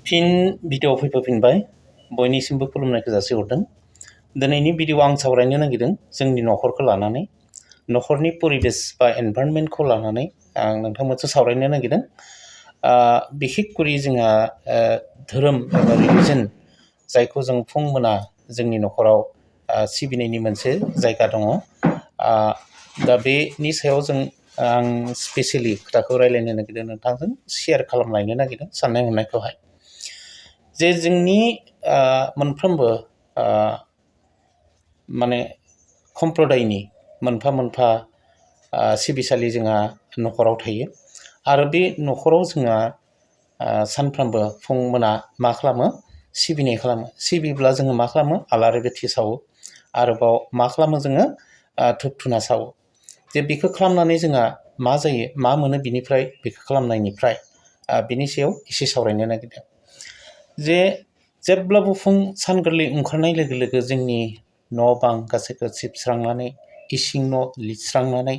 फिन भिडिअ फैफिनबाय बयनिसिमबो खुलुमनायखौ जासिहरदों। दिनैनि भिडिअ आं सावरायनो नागिरदों जोंनि न'खरखौ लानानै, न'खरनि परिबेस बा एनभाइरनमेन्टखौ लानानै आं नोंथांमोनजों सावरायनो नागिरदों। बिखेखकरि जोंहा धोरोम एबा रिलिजन जायखौ जों फुं मोना जोंनि न'खराव सिबिनायनि मोनसे जायगा दङ। दा बेनि सायाव आं स्पेसियेलि खोथाखौ रायलायनो नागिरदों, नोंथांजों शेयार खालामलायनो नागिरदों साननाय हनायखौहाय। जे जोंनि मोनफ्रोमबो माने सम्प्रदायनि मोनफा मोनफा सिबिसालि जोंहा न'खराव थायो आरो बे न'खराव जोंहा सानफ्रोमबो फुं मोना मा खालामो, सिबिनाय खालामो। सिबिब्ला जोङो मा खालामो, आलारि बाथि सावो, आरोबाव मा खालामो जोङो धुप धुना सावो। जे बेखौ खालामनानै जोंहा मा जायो, मा मोनो बिनिफ्राय, बेखौ खालामनायनिफ्राय बिनि सायाव एसे सावरायनो नागिरदों। जे जेब्लाबो फुं सान गोरलै ओंखारनाय लोगो लोगो जोंनि न' बां गासैखौ सिबस्रांनानै, इसिं न' लिरस्रांनानै,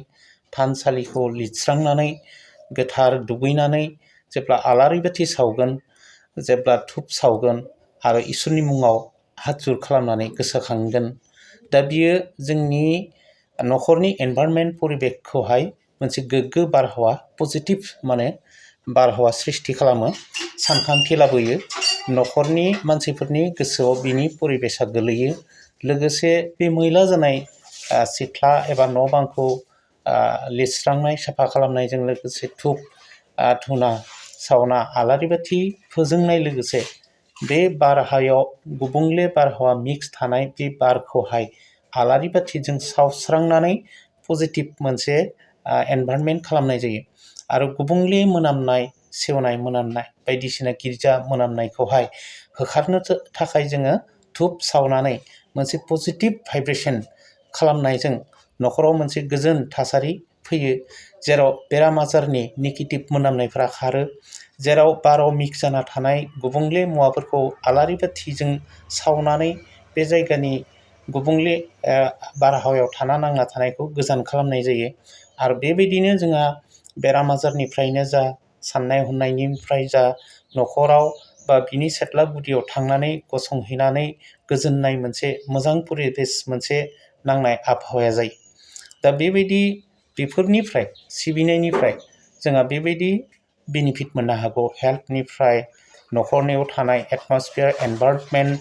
थानसालिखौ लिरस्रांनानै, गोथार दुगैनानै जेब्ला आलारि बाथि सावगोन, जेब्ला धुप सावगोन आरो इसोरनि मुङाव हाथ जुर खालामनानै गोसोखांगोन, दा बियो जोंनि न'खरनि एनभाइरनमेन्ट परिबेकखौहाय मोनसे गोग्गो बारहावा, पजिटिभ माने बारहावा सृष्टि खालामो, सानखांथि लाबोयो। न'खरनि मानसिफोरनि गोसोआव बिनि परिबेसा गोलैयो। लोगोसे बे मैला जानाय सिथ्ला एबा न' बांखौ लिरस्रांनाय, साफा खालामनायजों लोगोसे धुप धुना सावना आलारि बाथि फोजोंनाय लोगोसे बे बारहावायाव गुबुंले बारहावा मिक्स थानाय बे बारखौहाय आलारि बाथिजों सावस्रांनानै पजिटिभ मोनसे एनभाइरनमेन्ट खालामनाय जायो। आरो गुबुंले मोनामनाय, सेवनाय मोनामनाय, बायदिसिना गिर्जा मोनामनायखौहाय होखारनो थाखाय जोङो धुप सावनानै मोनसे पजिटिभ भाइब्रेसन खालामनायजों न'खराव मोनसे गोजोन थासारि फैयो, जेराव बेराम आजारनि नेगेटिभ मोनामनायफ्रा खारो, जेराव बाराव मिक्स जाना थानाय गुबुंले मुवाफोरखौ आलारि बाथिजों सावनानै बे जायगानि गुबुंले बारहावायाव नांना थानायखौ गोजान खालामनाय जायो। आरो बेबायदिनो जोंहा बेराम आजारनिफ्रायनो जा, साननाय हनायनिफ्राय जा, न'खराव बा बिनि सेथ्ला गुदियाव थांनानै गसंहैनानै गोजोननाय मोनसे मोजां परिबेस, मोनसे नांनाय आबहावाया जायो। दा बेफोरनिफ्राय, सिबिनायनिफ्राय जोंहा बेबायदि बेनिफिट मोननो हागौ। हेल्थनिफ्राय, न'खरनियाव थानाय एटमस्फियार, एनभाइरनमेन्ट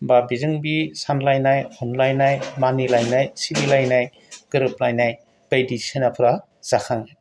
बा बेजों बे सानलायनाय, अनलायनाय, मानिलायनाय, सिबिलायनाय, गोरोबलायनाय बायदिसिनाफोरा जाखाङो।